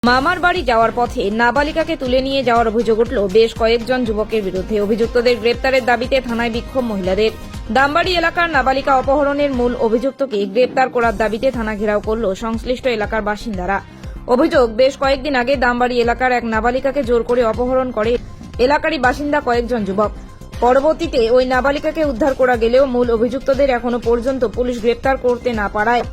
মামার বাড়ি যাওয়ার পথে নাবালিকাকে তুলে নিয়ে যাওয়ার অভিযোগ উঠল বেশ কয়েকজন যুবকের বিরুদ্ধে। অভিযুক্তদের গ্রেপ্তারের দাবিতে থানায় বিক্ষোভ মহিলাদের। দামবাড়ি এলাকার নাবালিকা অপহরণের মূল অভিযুক্তকে গ্রেপ্তার করার দাবিতে থানা ঘেরাও করল সংশ্লিষ্ট এলাকার বাসিন্দারা। অভিযোগ, বেশ কয়েকদিন আগে দামবাড়ি এলাকার এক নাবালিকাকে জোর করে অপহরণ করে এলাকারই বাসিন্দা কয়েকজন যুবক। পরবর্তীতে ওই নাবালিকাকে উদ্ধার করা গেলেও মূল অভিযুক্তদের এখনো পর্যন্ত পুলিশ গ্রেপ্তার করতে না পারায়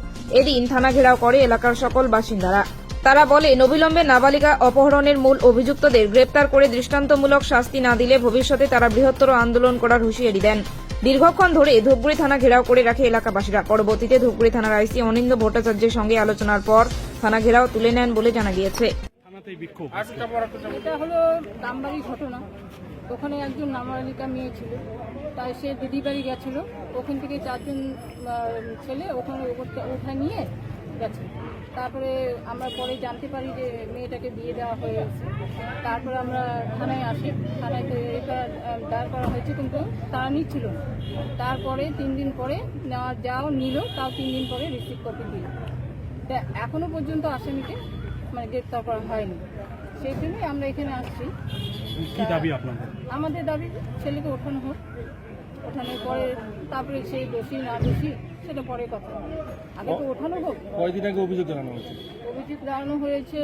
এদিন থানা ঘেরাও করে এলাকার সকল বাসিন্দারা। তারা বলেন, অবিলম্বে নাবালিকা অপহরণের মূল অভিযুক্তদের গ্রেপ্তার করে দৃষ্টান্তমূলক শাস্তি না দিলে ভবিষ্যতে তারা বৃহত্তর আন্দোলন করার হুঁশিয়ারি দেন। দীর্ঘক্ষণ ধরে ধূপগুড়ি থানা ঘেরাও করে রাখে এলাকাবাসীরা। পরবর্তীতে ধূপগুড়ি থানার আইসি অনিন্দ্য ভট্টাচার্যের সঙ্গে আলোচনার পর থানা ঘেরাও তুলে নেন বলে জানা গিয়েছে। এটা হলো দামবাড়ি ঘটনা। ওখানে একজন নাবালিকা মেয়ে ছিল, তাই সে দিদি বাড়ি গেছিল। ওখান থেকে চারজন ছেলে ওখানে ওঠা নিয়ে গেছে। তারপরে আমরা পরে জানতে পারি যে মেয়েটাকে বিয়ে দেওয়া হয়েছে। তারপরে আমরা থানায় আসি। থানায় এটা দাঁড় করা হয়েছে, কিন্তু তারা নিচ্ছিল না। তারপরে 3 দিন পরে যাও নিল, তাও 3 দিন পরে রিসিভ কপি দিল। তা এখনো পর্যন্ত আসামিকে গ্রেপ্তার করা হয়নি। সেই জন্যই আমরা এখানে আসছি। কি দাবি আপনাদের? আমাদের দাবি ছেলেকে ওঠানো হোক। ওঠানোর পরে তারপরে সেই দোষী না দোষী সেটা পরে কথা। আগে তো ওঠানো হোক। কয়দিন আগে অভিযোগ জানানো হয়েছে? অভিযোগ জানানো হয়েছে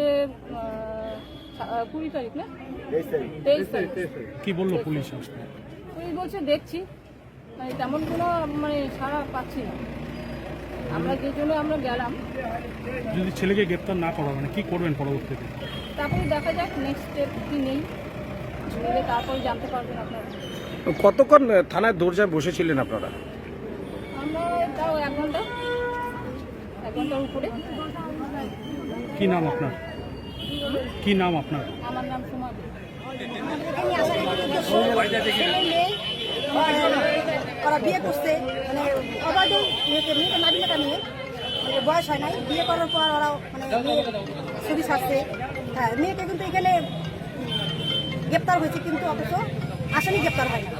20 তারিখ, না 23 তারিখ। কি বললো পুলিশ? পুলিশ বলছে দেখছি, তেমন কোনো সাড়া পাচ্ছি না। আমরা যে জন্য আমরা গেলাম। যদি ছেলেকে গ্রেপ্তার না করা কি করবেন পরবর্তীতে? তারপরে দেখা যাক নেক্সট স্টেপ কি নেই, নিলে তারপরে জানতে পারবেন আপনারা। কতক্ষণ থানায় দরজায় বসেছিলেন আপনারা? আমরা তাও 1 ঘন্টার উপরে। কি নাম আপনার? কি নাম আপনার? আমার নাম সুমা। ওরা বিয়ে করছে, অবৈধ মেয়েকে নাবিকাটা নিয়ে বয়স হয় নাই। বিয়ে করার পর ওরা মেয়ের ছবি ছাড়ছে। হ্যাঁ, মেয়েকে কিন্তু এখানে গ্রেপ্তার হয়েছে, কিন্তু অথচ আসামি গ্রেপ্তার হয় না।